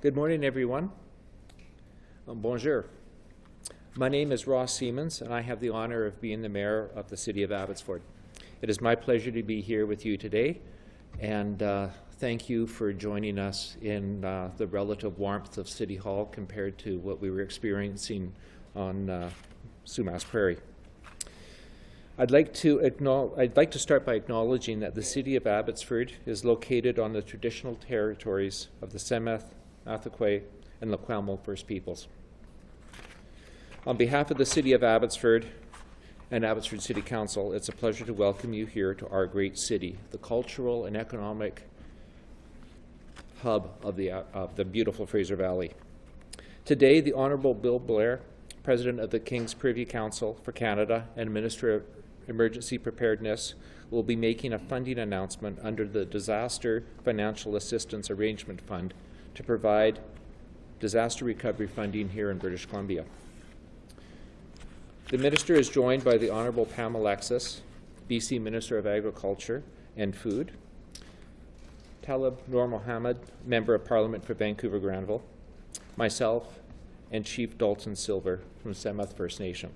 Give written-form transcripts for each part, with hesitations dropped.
Good morning, everyone. Bonjour. My name is Ross Siemens, and I have the honor of being the mayor of the city of Abbotsford. It is my pleasure to be here with you today, and thank you for joining us in the relative warmth of City Hall compared to what we were experiencing on Sumas Prairie. I'd like to start by acknowledging that the city of Abbotsford is located on the traditional territories of the Sumas, Mathakwe, and Lekwamo First Peoples. On behalf of the city of Abbotsford and Abbotsford City Council, it's a pleasure to welcome you here to our great city, the cultural and economic hub of the beautiful Fraser Valley. Today, the Honourable Bill Blair, President of the King's Privy Council for Canada and Minister of Emergency Preparedness, will be making a funding announcement under the Disaster Financial Assistance Arrangement Fund to provide disaster recovery funding here in British Columbia. The Minister is joined by the Honourable Pam Alexis, BC Minister of Agriculture and Food, Taleeb Noormohamed, Member of Parliament for Vancouver Granville, myself, and Chief Dalton Silver from Sumas First Nation.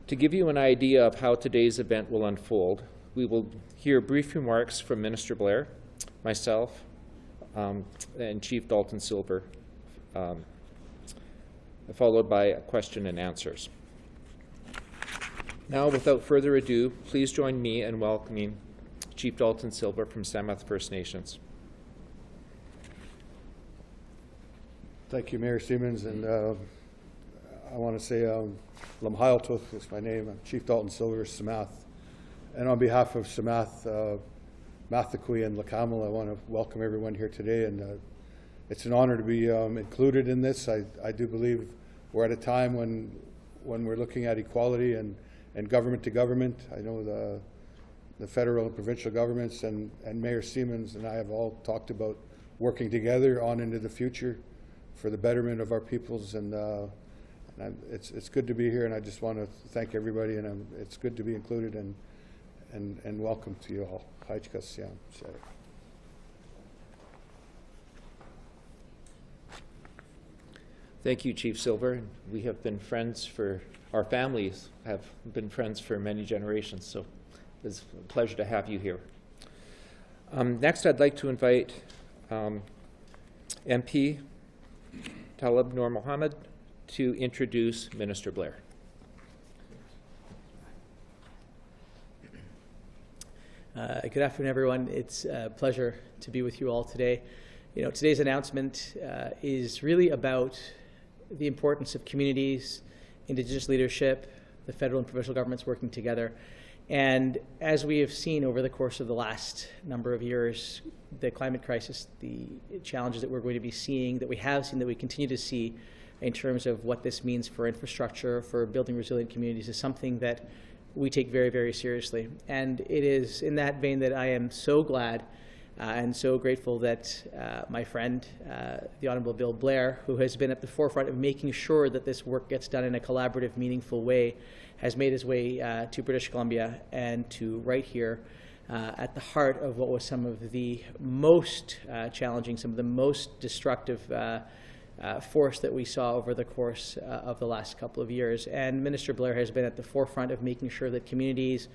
To give you an idea of how today's event will unfold, we will hear brief remarks from Minister Blair, myself, and Chief Dalton Silver, followed by question and answers. Now, without further ado, please join me in welcoming Chief Dalton Silver from Sumas First Nations. Thank you, Mayor Siemens, and I want to say Lamhailtuth is my name. I'm Chief Dalton Silver, Sumas, and on behalf of Sumas, Mathakwe, and Lekwamo, I want to welcome everyone here today, and it's an honor to be included in this. I do believe we're at a time when we're looking at equality and government to government. I know the federal and provincial governments and Mayor Siemens and I have all talked about working together on into the future for the betterment of our peoples, and it's good to be here, and I just want to thank everybody, and it's good to be included, and welcome to you all. Thank you, Chief Silver. We have been friends our families have been friends for many generations, so it's a pleasure to have you here. Next, I'd like to invite MP Taleeb Noormohamed to introduce Minister Blair. Good afternoon, everyone. It's a pleasure to be with you all today. You know, today's announcement is really about the importance of communities, Indigenous leadership, the federal and provincial governments working together. And as we have seen over the course of the last number of years, the climate crisis, the challenges that we're going to be seeing, that we have seen, that we continue to see in terms of what this means for infrastructure, for building resilient communities, is something that we take very, very seriously. And it is in that vein that I am so glad and so grateful that my friend, the Honourable Bill Blair, who has been at the forefront of making sure that this work gets done in a collaborative, meaningful way, has made his way to British Columbia and to right here at the heart of what was some of the most challenging, some of the most destructive force that we saw over the course of the last couple of years. And Minister Blair has been at the forefront of making sure that communities,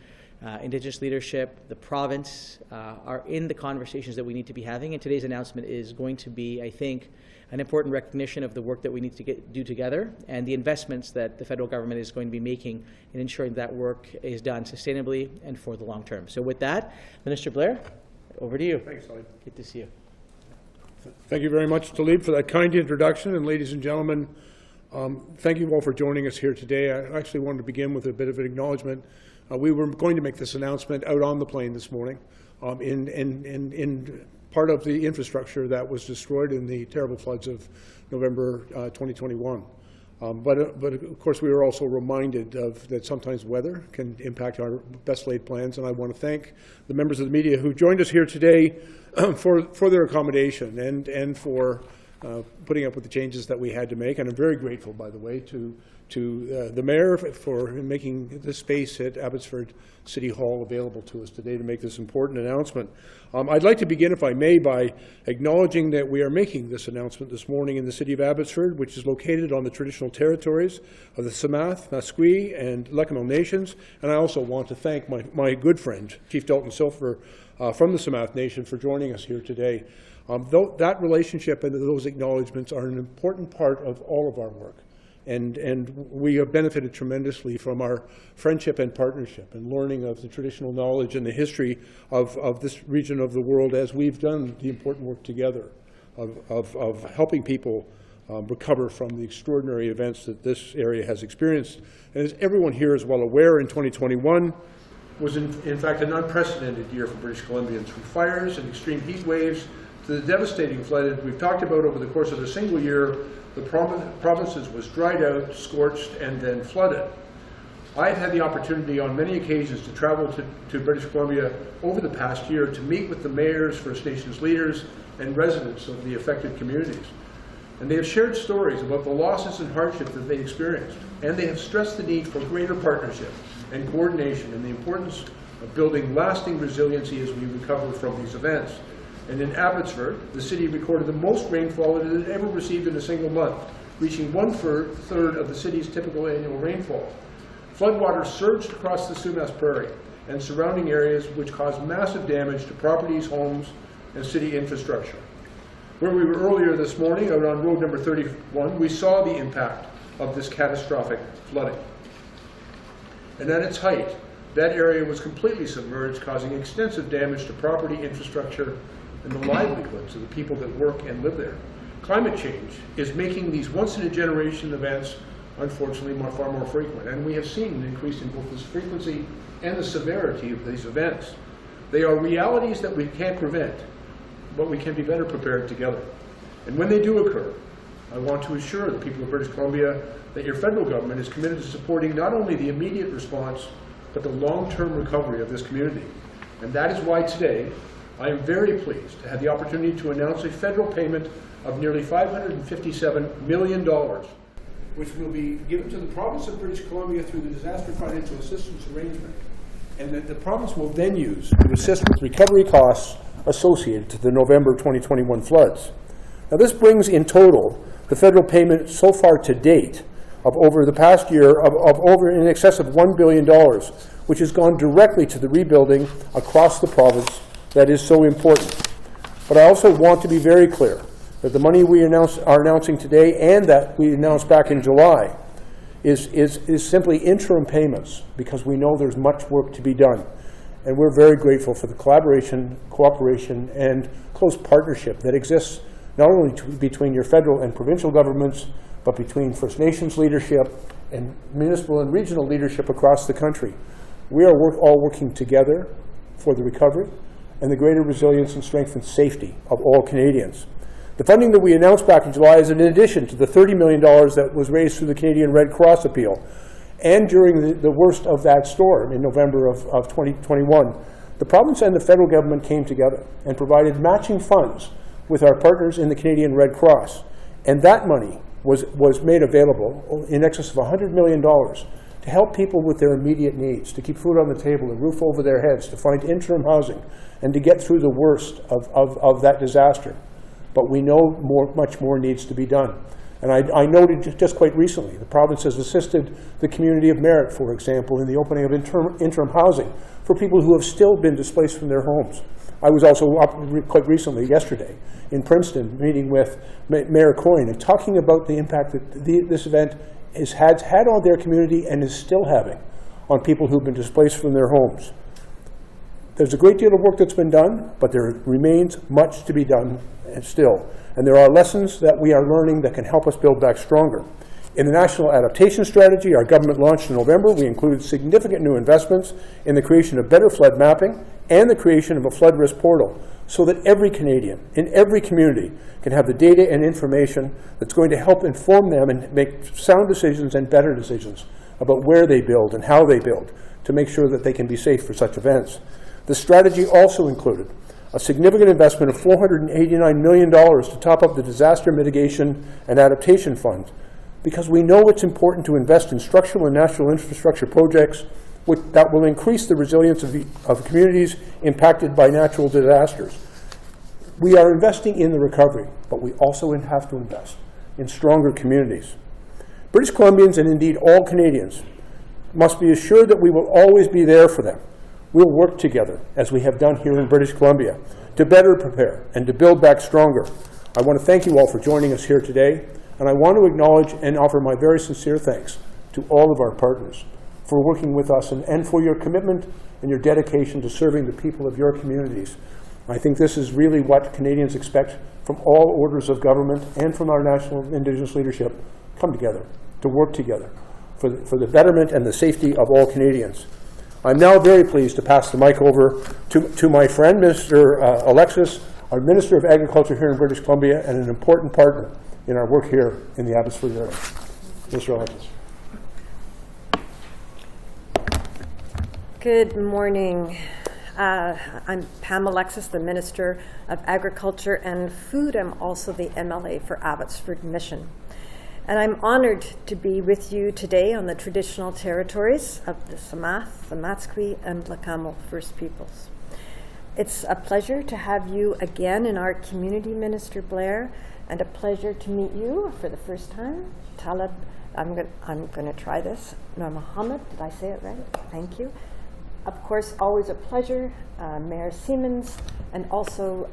Indigenous leadership, the province are in the conversations that we need to be having. And today's announcement is going to be, I think, an important recognition of the work that we need to do together and the investments that the federal government is going to be making in ensuring that work is done sustainably and for the long term. So with that, Minister Blair, over to you. Thanks, Taleeb. Good to see you. Thank you very much, Taleeb, for that kind introduction. And ladies and gentlemen, thank you all for joining us here today. I actually wanted to begin with a bit of an acknowledgement. We were going to make this announcement out on the plane this morning in part of the infrastructure that was destroyed in the terrible floods of November 2021. But of course, we were also reminded that sometimes weather can impact our best laid plans, and I want to thank the members of the media who joined us here today for their accommodation and for putting up with the changes that we had to make. And I'm very grateful, by the way, to the mayor for making this space at Abbotsford City Hall available to us today to make this important announcement. I'd like to begin, if I may, by acknowledging that we are making this announcement this morning in the city of Abbotsford, which is located on the traditional territories of the Sumas, Musqueam, and Lekwimel nations. And I also want to thank my good friend, Chief Dalton Silver, from the Sumas Nation, for joining us here today. That relationship and those acknowledgements are an important part of all of our work. And we have benefited tremendously from our friendship and partnership and learning of the traditional knowledge and the history of this region of the world as we've done the important work together of helping people recover from the extraordinary events that this area has experienced. And as everyone here is well aware, in 2021 was in fact an unprecedented year for British Columbians, from fires and extreme heat waves to the devastating flood we've talked about over the course of a single year. The provinces was dried out, scorched, and then flooded. I've had the opportunity on many occasions to travel to British Columbia over the past year to meet with the mayors, First Nations leaders, and residents of the affected communities. And they have shared stories about the losses and hardship that they experienced. And they have stressed the need for greater partnership and coordination and the importance of building lasting resiliency as we recover from these events. And in Abbotsford, the city recorded the most rainfall it had ever received in a single month, reaching 1/3 of the city's typical annual rainfall. Floodwaters surged across the Sumas Prairie and surrounding areas, which caused massive damage to properties, homes, and city infrastructure. Where we were earlier this morning, out on road number 31, we saw the impact of this catastrophic flooding. And at its height, that area was completely submerged, causing extensive damage to property, infrastructure, and the livelihoods of the people that work and live there. Climate change is making these once-in-a-generation events, unfortunately, far more frequent. And we have seen an increase in both the frequency and the severity of these events. They are realities that we can't prevent, but we can be better prepared together. And when they do occur, I want to assure the people of British Columbia that your federal government is committed to supporting not only the immediate response, but the long-term recovery of this community. And that is why today, I am very pleased to have the opportunity to announce a federal payment of nearly $557 million, which will be given to the province of British Columbia through the Disaster Financial Assistance Arrangement, and that the province will then use to assist with recovery costs associated to the November 2021 floods. Now, this brings in total the federal payment so far to date of over the past year of over in excess of $1 billion, which has gone directly to the rebuilding across the province that is so important. But I also want to be very clear that the money we are announcing today and that we announced back in July is simply interim payments, because we know there's much work to be done. And we're very grateful for the collaboration, cooperation, and close partnership that exists not only between your federal and provincial governments, but between First Nations leadership and municipal and regional leadership across the country. We are all working together for the recovery and the greater resilience and strength and safety of all Canadians. The funding that we announced back in July is in addition to the $30 million that was raised through the Canadian Red Cross appeal. And during the worst of that storm in November of 2021, the province and the federal government came together and provided matching funds with our partners in the Canadian Red Cross. And that money was made available in excess of $100 million to help people with their immediate needs, to keep food on the table, a roof over their heads, to find interim housing, and to get through the worst of that disaster. But we know much more needs to be done. And I noted just quite recently, the province has assisted the community of Merritt, for example, in the opening of interim housing for people who have still been displaced from their homes. I was also up quite recently, yesterday, in Princeton, meeting with Mayor Coyne and talking about the impact that this event has had on their community and is still having on people who've been displaced from their homes. There's a great deal of work that's been done, but there remains much to be done still. And there are lessons that we are learning that can help us build back stronger. In the National Adaptation Strategy our government launched in November, we included significant new investments in the creation of better flood mapping and the creation of a flood risk portal, so that every Canadian in every community can have the data and information that's going to help inform them and make sound decisions and better decisions about where they build and how they build to make sure that they can be safe for such events. The strategy also included a significant investment of $489 million to top up the Disaster Mitigation and Adaptation Fund, because we know it's important to invest in structural and natural infrastructure projects that will increase the resilience of communities impacted by natural disasters. We are investing in the recovery, but we also have to invest in stronger communities. British Columbians, and indeed all Canadians, must be assured that we will always be there for them. We'll work together, as we have done here in British Columbia, to better prepare and to build back stronger. I want to thank you all for joining us here today, and I want to acknowledge and offer my very sincere thanks to all of our partners for working with us and for your commitment and your dedication to serving the people of your communities. I think this is really what Canadians expect from all orders of government and from our national Indigenous leadership. Come together, to work together for the betterment and the safety of all Canadians. I'm now very pleased to pass the mic over to my friend, Mr. Alexis, our Minister of Agriculture here in British Columbia and an important partner in our work here in the Abbotsford area. Mr. Alexis. Good morning. I'm Pam Alexis, the Minister of Agriculture and Food. I'm also the MLA for Abbotsford Mission. And I'm honored to be with you today on the traditional territories of the Sumas, the Matsqui, and Leq'amal First Peoples. It's a pleasure to have you again in our community, Minister Blair, and a pleasure to meet you for the first time. Taleeb, I'm going to try this. Noormohamed, did I say it right? Thank you. Of course, always a pleasure, Mayor Siemens, and also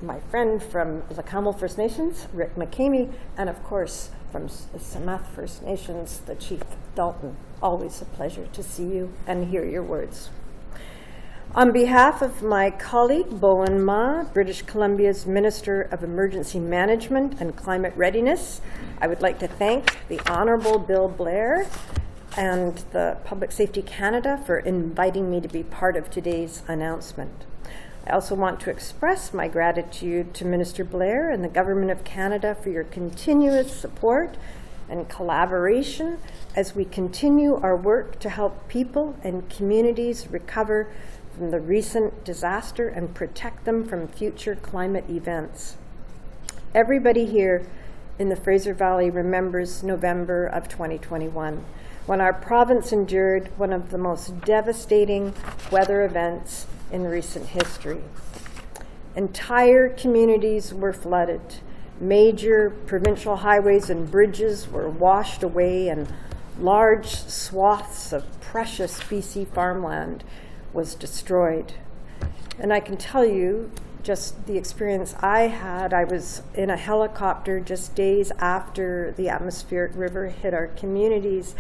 my friend from Leq'amal First Nations, Rick McCamey, and of course from Sumas First Nations, the Chief Dalton. Always a pleasure to see you and hear your words. On behalf of my colleague, Bowen Ma, British Columbia's Minister of Emergency Management and Climate Readiness, I would like to thank the Honourable Bill Blair and the Public Safety Canada for inviting me to be part of today's announcement. I also want to express my gratitude to Minister Blair and the Government of Canada for your continuous support and collaboration as we continue our work to help people and communities recover from the recent disaster and protect them from future climate events. Everybody here in the Fraser Valley remembers November of 2021, when our province endured one of the most devastating weather events in recent history. Entire communities were flooded. Major provincial highways and bridges were washed away, and large swaths of precious BC farmland was destroyed. And I can tell you, just the experience I had, I was in a helicopter just days after the atmospheric river hit our communities,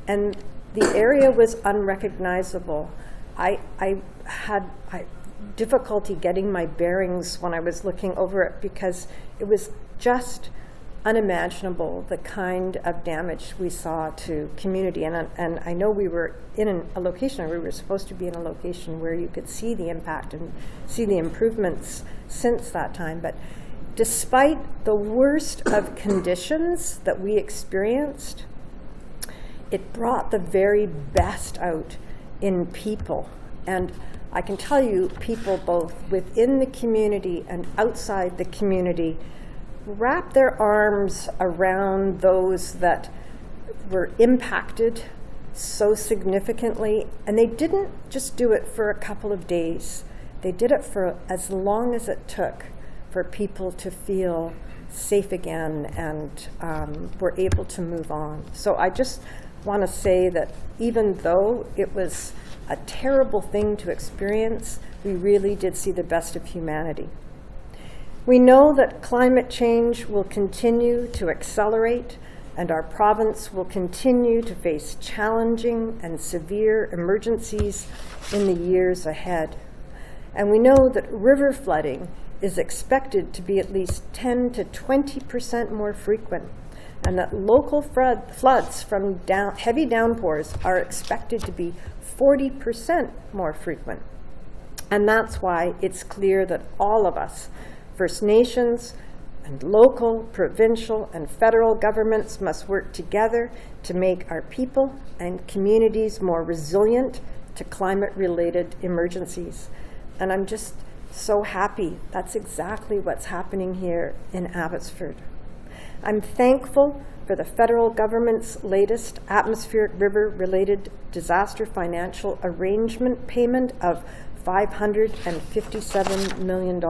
and the area was unrecognizable. I had difficulty getting my bearings when I was looking over it because it was just unimaginable, the kind of damage we saw to community. And I know we were in a location, or we were supposed to be in a location where you could see the impact and see the improvements since that time. But despite the worst of conditions that we experienced, it brought the very best out in people. And I can tell you, people both within the community and outside the community wrap their arms around those that were impacted so significantly. And they didn't just do it for a couple of days. They did it for as long as it took for people to feel safe again and were able to move on. So I just want to say that even though it was a terrible thing to experience, we really did see the best of humanity. We know that climate change will continue to accelerate, and our province will continue to face challenging and severe emergencies in the years ahead. And we know that river flooding is expected to be at least 10 to 20% more frequent, and that local floods from heavy downpours are expected to be 40% more frequent. And that's why it's clear that all of us, First Nations and local, provincial, and federal governments, must work together to make our people and communities more resilient to climate-related emergencies. And I'm just So happy that's exactly what's happening here in Abbotsford. I'm thankful for the federal government's latest atmospheric river-related disaster financial arrangement payment of $557 million.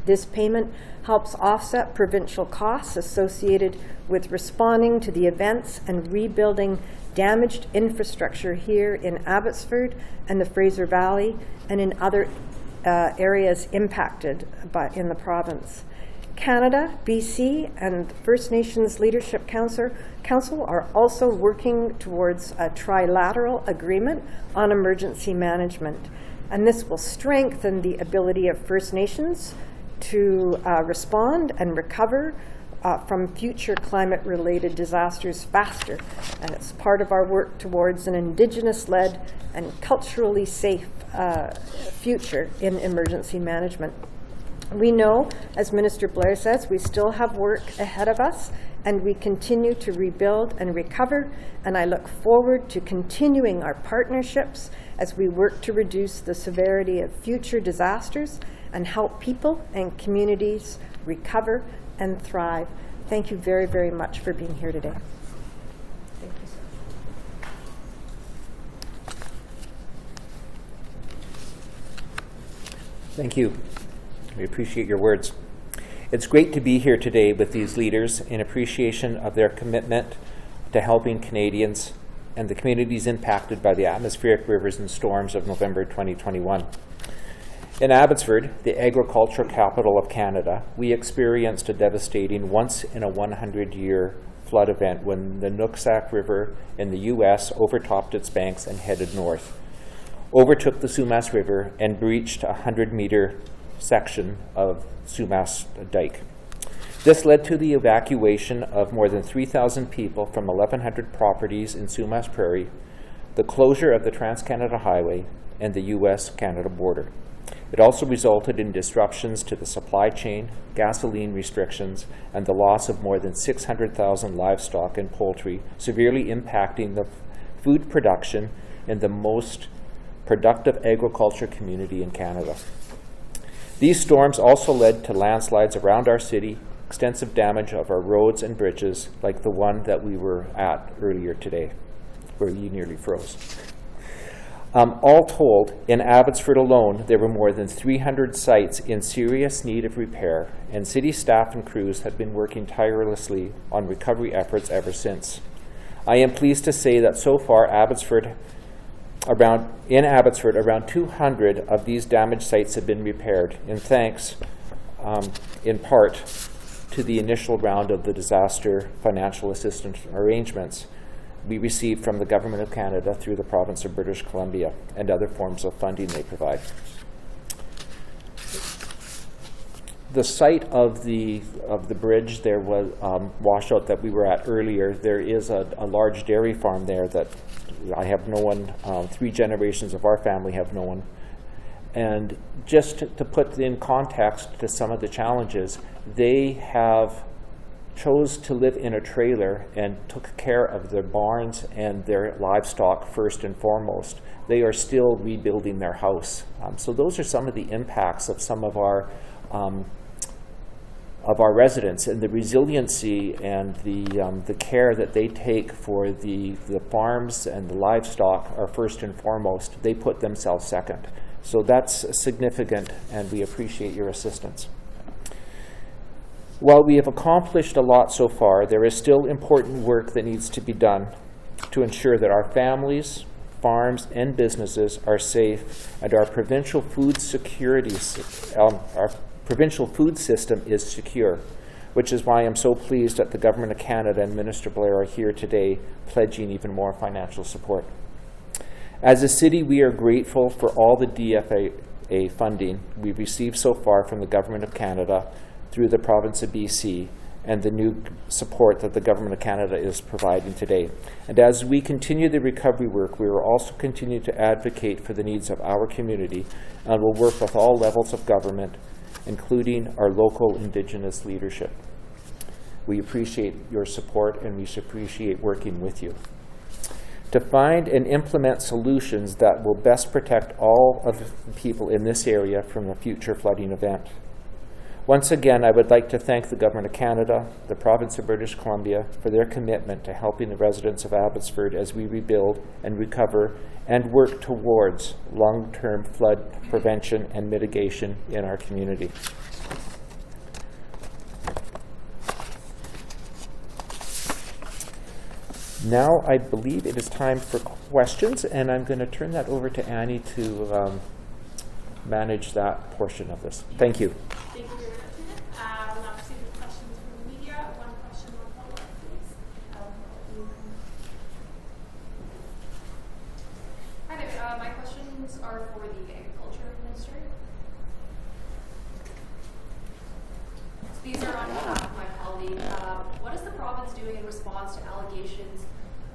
This payment helps offset provincial costs associated with responding to the events and rebuilding damaged infrastructure here in Abbotsford and the Fraser Valley and in other areas impacted in the province. Canada, BC, and First Nations Leadership Council are also working towards a trilateral agreement on emergency management. And this will strengthen the ability of First Nations to respond and recover from future climate-related disasters faster. And it's part of our work towards an Indigenous-led and culturally safe future in emergency management. We know, as Minister Blair says, we still have work ahead of us, and we continue to rebuild and recover, and I look forward to continuing our partnerships as we work to reduce the severity of future disasters and help people and communities recover and thrive. Thank you very, very much for being here today. Thank you. Thank you. We appreciate your words. It's great to be here today with these leaders in appreciation of their commitment to helping Canadians and the communities impacted by the atmospheric rivers and storms of November 2021. In Abbotsford, the agricultural capital of Canada, we experienced a devastating once-in-a-100-year flood event when the Nooksack River in the U.S. overtopped its banks and headed north, overtook the Sumas River, and breached a 100-meter section of Sumas Dike. This led to the evacuation of more than 3,000 people from 1,100 properties in Sumas Prairie, the closure of the Trans-Canada Highway, and the U.S.-Canada border. It also resulted in disruptions to the supply chain, gasoline restrictions, and the loss of more than 600,000 livestock and poultry, severely impacting the food production in the most productive agriculture community in Canada. These storms also led to landslides around our city, extensive damage of our roads and bridges, like the one that we were at earlier today, where you nearly froze. All told, in Abbotsford alone, there were more than 300 sites in serious need of repair, and city staff and crews have been working tirelessly on recovery efforts ever since. I am pleased to say that so far, in Abbotsford, around 200 of these damaged sites have been repaired, and thanks, in part, to the initial round of the disaster financial assistance arrangements we received from the Government of Canada through the province of British Columbia and other forms of funding they provide. The site of the bridge there was washout that we were at earlier. There is a large dairy farm there that I have known, 3 generations of our family have known. And just to put in context to some of the challenges, they have chose to live in a trailer and took care of their barns and their livestock first and foremost. They are still rebuilding their house. So those are some of the impacts of some of our residents, and the resiliency and the care that they take for the farms and the livestock are first and foremost. They put themselves second. So that's significant, and we appreciate your assistance. While we have accomplished a lot so far, there is still important work that needs to be done to ensure that our families, farms, and businesses are safe, and our provincial food security our provincial food system is secure, which is why I'm so pleased that the Government of Canada and Minister Blair are here today pledging even more financial support. As a city, we are grateful for all the DFA funding we've received so far from the Government of Canada through the province of BC and the new support that the Government of Canada is providing today. And as we continue the recovery work, we will also continue to advocate for the needs of our community and will work with all levels of government, including our local Indigenous leadership. We appreciate your support, and we appreciate working with you. to find and implement solutions that will best protect all of the people in this area from a future flooding event. Once again, I would like to thank the Government of Canada, the Province of British Columbia, for their commitment to helping the residents of Abbotsford as we rebuild and recover and work towards long-term flood prevention and mitigation in our community. Now I believe it is time for questions, and I'm going to turn that over to Annie to manage that portion of this. Thank you. Thank you very much, Lieutenant. We'll now proceed with questions from the media. One question, one follow-up, please. Hi there. My questions are for the Agriculture Minister. So these are on behalf of my colleague. What is the province doing in response to allegations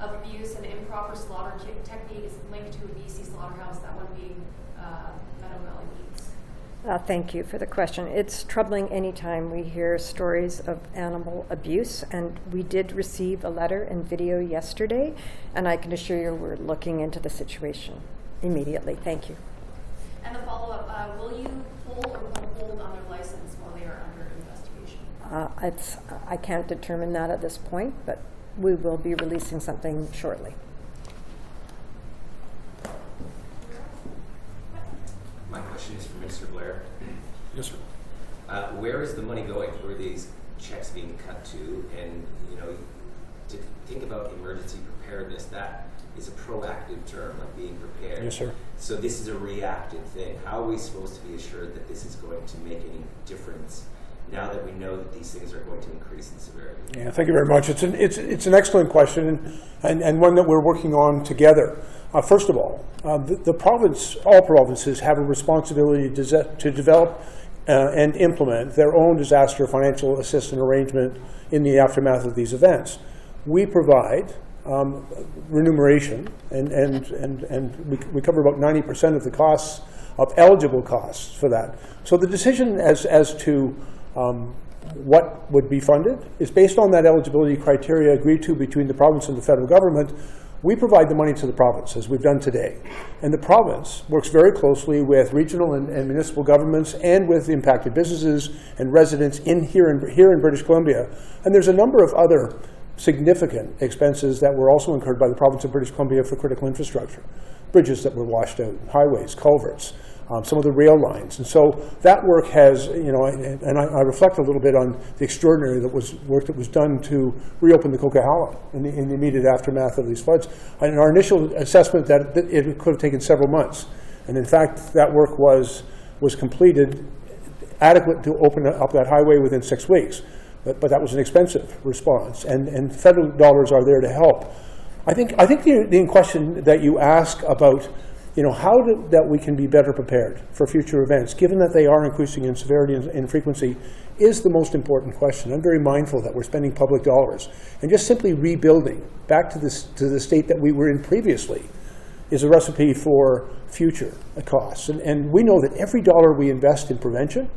of abuse and improper slaughter techniques linked to a BC slaughterhouse, that one being Meadow Valley Meats? Thank you for the question. It's troubling anytime we hear stories of animal abuse, and we did receive a letter and video yesterday, and I can assure you we're looking into the situation immediately. Thank you. And the follow-up, will you hold or withhold on their license while they are under investigation? I can't determine that at this point, but we will be releasing something shortly. My question is for Minister Blair. Yes, sir. Where is the money going? Who are these checks being cut to? And, you know, to think about emergency preparedness, that is a proactive term, like being prepared. Yes, sir. So this is a reactive thing. How are we supposed to be assured that this is going to make any difference now that we know that these things are going to increase in severity? Yeah, thank you very much. It's an excellent question, and one that we're working on together. First of all, all provinces have a responsibility to develop and implement their own disaster financial assistance arrangement in the aftermath of these events. We provide remuneration, and we cover about 90% of the costs of eligible costs for that. So the decision as to what would be funded is based on that eligibility criteria agreed to between the province and the federal government. We provide the money to the province, as we've done today. And the province works very closely with regional and municipal governments and with impacted businesses and residents here in British Columbia. And there's a number of other significant expenses that were also incurred by the province of British Columbia for critical infrastructure. Bridges that were washed out, highways, culverts, some of the rail lines. And so that work has, you know, and I reflect a little bit on the extraordinary work that was done to reopen the Coquihalla in the immediate aftermath of these floods. And our initial assessment that it could have taken several months. And in fact, that work was completed adequate to open up that highway within 6 weeks. But that was an expensive response, and federal dollars are there to help. I think the question that you ask about, you know, that we can be better prepared for future events, given that they are increasing in severity and frequency, is the most important question. I'm very mindful that we're spending public dollars, and just simply rebuilding back to the state that we were in previously is a recipe for future costs. And we know that every dollar we invest in prevention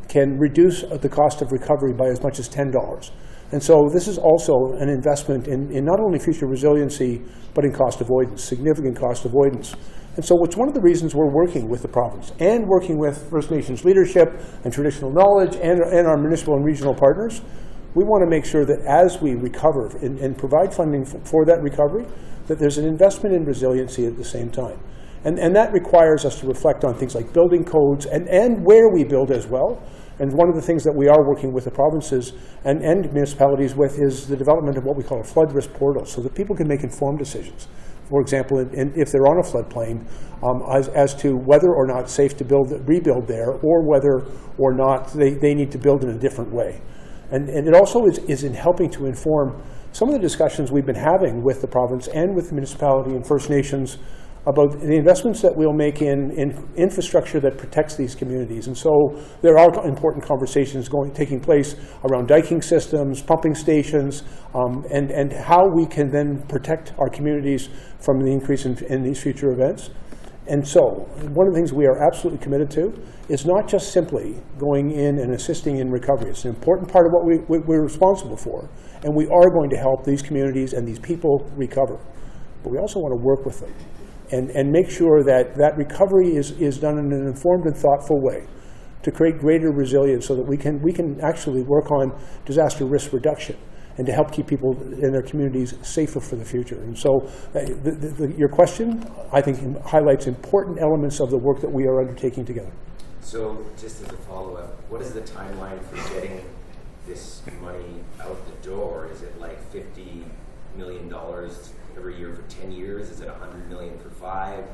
can reduce the cost of recovery by as much as $10. And so this is also an investment in not only future resiliency, but in cost avoidance, significant cost avoidance. And so it's one of the reasons we're working with the province and working with First Nations leadership and traditional knowledge and our municipal and regional partners. We want to make sure that as we recover and provide funding for that recovery, that there's an investment in resiliency at the same time. And that requires us to reflect on things like building codes and where we build as well. And one of the things that we are working with the provinces and municipalities with is the development of what we call a flood risk portal, so that people can make informed decisions. For example, if they're on a floodplain, as to whether or not it's safe to rebuild there, or whether or not they need to build in a different way. And it also is in helping to inform some of the discussions we've been having with the province and with the municipality and First Nations about the investments that we'll make in infrastructure that protects these communities. And so there are important conversations taking place around diking systems, pumping stations, and how we can then protect our communities from the increase in these future events. And so one of the things we are absolutely committed to is not just simply going in and assisting in recovery. It's an important part of what we're responsible for. And we are going to help these communities and these people recover. but we also want to work with them and make sure that that recovery is done in an informed and thoughtful way to create greater resilience so that we can actually work on disaster risk reduction and to help keep people in their communities safer for the future. And so your question, I think, highlights important elements of the work that we are undertaking together. So just as a follow-up, what is the timeline for getting this money out the door? Is it like $50 million every year for 10 years? Is it $100 million for 5?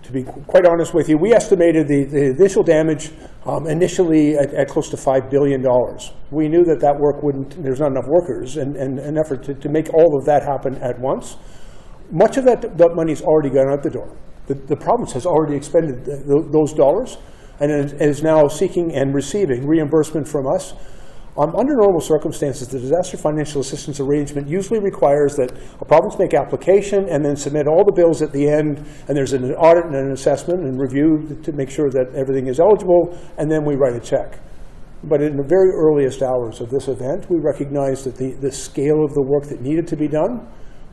To be quite honest with you, we estimated the initial damage initially at close to $5 billion. We knew that work wouldn't, there's not enough workers and an effort to make all of that happen at once. Much of that money's already gone out the door. The province has already expended those dollars and is now seeking and receiving reimbursement from us. Under normal circumstances, the disaster financial assistance arrangement usually requires that a province make application and then submit all the bills at the end, and there's an audit and an assessment and review to make sure that everything is eligible, and then we write a check. But in the very earliest hours of this event, we recognized that the scale of the work that needed to be done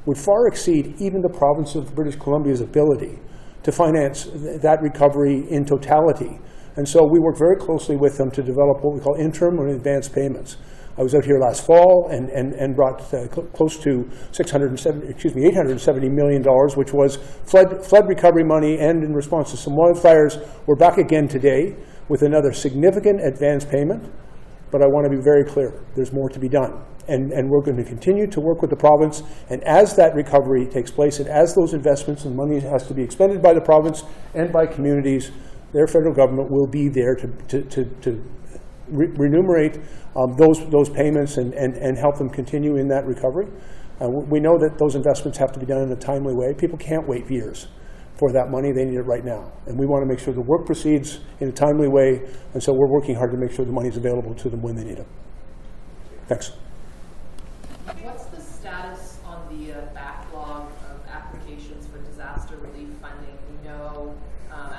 would far exceed even the province of British Columbia's ability to finance that recovery in totality. And so we worked very closely with them to develop what we call interim or advanced payments. I was out here last fall and brought close to $870 million, which was flood recovery money, and in response to some wildfires. We're back again today with another significant advance payment, but I want to be very clear, there's more to be done. And we're going to continue to work with the province, and as that recovery takes place, and as those investments and money has to be expended by the province and by communities, their federal government will be there to remunerate those payments and help them continue in that recovery. We know that those investments have to be done in a timely way. People can't wait years for that money. They need it right now. And we want to make sure the work proceeds in a timely way, and so we're working hard to make sure the money is available to them when they need it. Thanks. What's the status on the backlog of applications for disaster relief funding? We know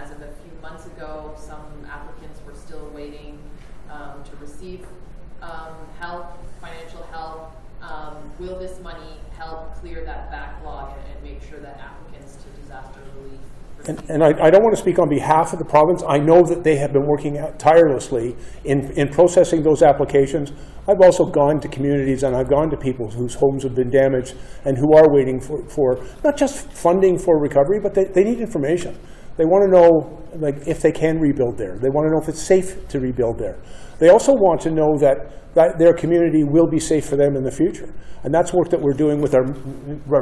as of a few months ago, some applicants were still waiting to receive help, financial help. Will this money help clear that backlog and make sure that applicants to disaster relief And I don't want to speak on behalf of the province. I know that they have been working tirelessly in processing those applications. I've also gone to communities and I've gone to people whose homes have been damaged and who are waiting for not just funding for recovery, but they need information. They want to know if they can rebuild there. They want to know if it's safe to rebuild there. They also want to know that their community will be safe for them in the future. And that's work that we're doing with our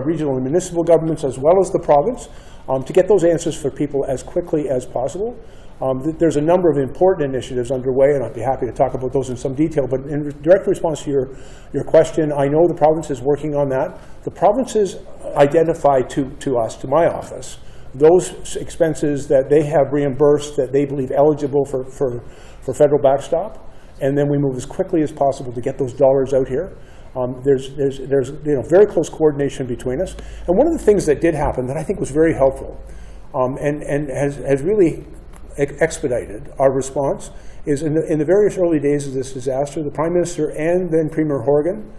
regional and municipal governments as well as the province to get those answers for people as quickly as possible. There's a number of important initiatives underway, and I'd be happy to talk about those in some detail. But in direct response to your question, I know the province is working on that. The provinces identify to us, to my office, those expenses that they have reimbursed that they believe eligible for federal backstop, and then we move as quickly as possible to get those dollars out here. There's very close coordination between us. And one of the things that did happen that I think was very helpful and has really expedited our response is in the various early days of this disaster, the Prime Minister and then Premier Horgan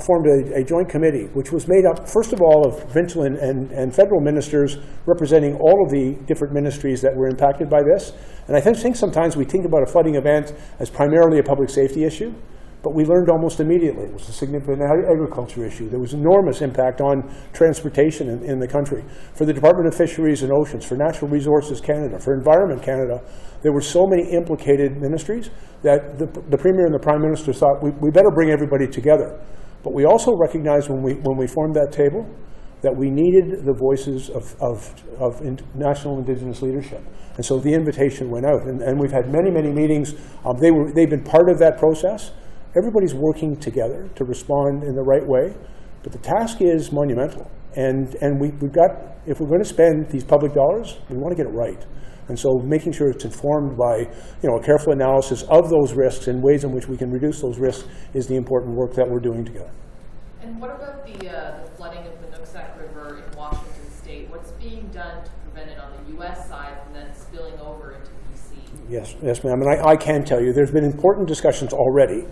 formed a joint committee, which was made up, first of all, of provincial and federal ministers representing all of the different ministries that were impacted by this. And I think sometimes we think about a flooding event as primarily a public safety issue, but we learned almost immediately it was a significant agriculture issue. There was enormous impact on transportation in the country. For the Department of Fisheries and Oceans, for Natural Resources Canada, for Environment Canada, there were so many implicated ministries that the Premier and the Prime Minister thought we better bring everybody together. But we also recognized when we formed that table that we needed the voices of national Indigenous leadership. And so the invitation went out. And we've had many, many meetings. They've been part of that process. Everybody's working together to respond in the right way. But the task is monumental. And we've got, if we're going to spend these public dollars, we want to get it right. And so making sure it's informed by a careful analysis of those risks and ways in which we can reduce those risks is the important work that we're doing together. And what about the flooding of the Nooksack River in Washington State? What's being done to prevent it on the U.S. side from then spilling over into B.C.? Yes, ma'am. And I can tell you there's been important discussions already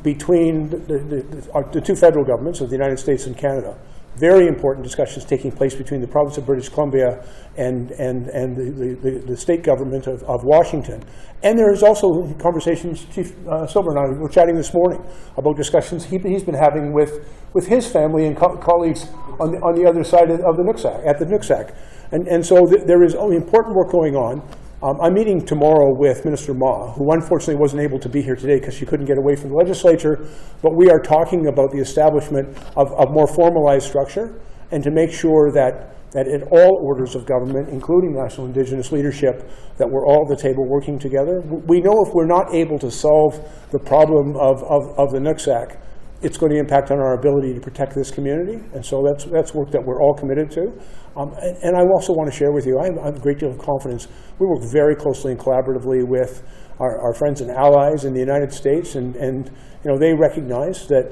between the two federal governments of the United States and Canada very important discussions taking place between the province of British Columbia and the state government of Washington. And there is also conversations, Chief Silver and I were chatting this morning about discussions he's been having with his family and colleagues on the other side of the Nooksack, at the Nooksack. And so there is important work going on. I'm meeting tomorrow with Minister Ma, who unfortunately wasn't able to be here today because she couldn't get away from the legislature, but we are talking about the establishment of more formalized structure and to make sure that in all orders of government, including national Indigenous leadership, that we're all at the table working together. We know if we're not able to solve the problem of the Nooksack, it's going to impact on our ability to protect this community, and so that's work that we're all committed to. And I also want to share with you, I have a great deal of confidence. We work very closely and collaboratively with our friends and allies in the United States, and you know, they recognize that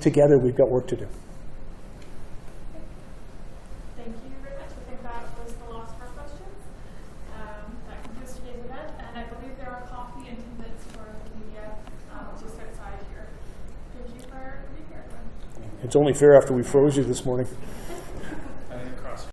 together we've got work to do. Thank you very much. I think that was the last of our questions. That concludes today's event, and I believe there are coffee and tidbits for the media just outside here. Thank you for being here, everyone. It's only fair after we froze you this morning.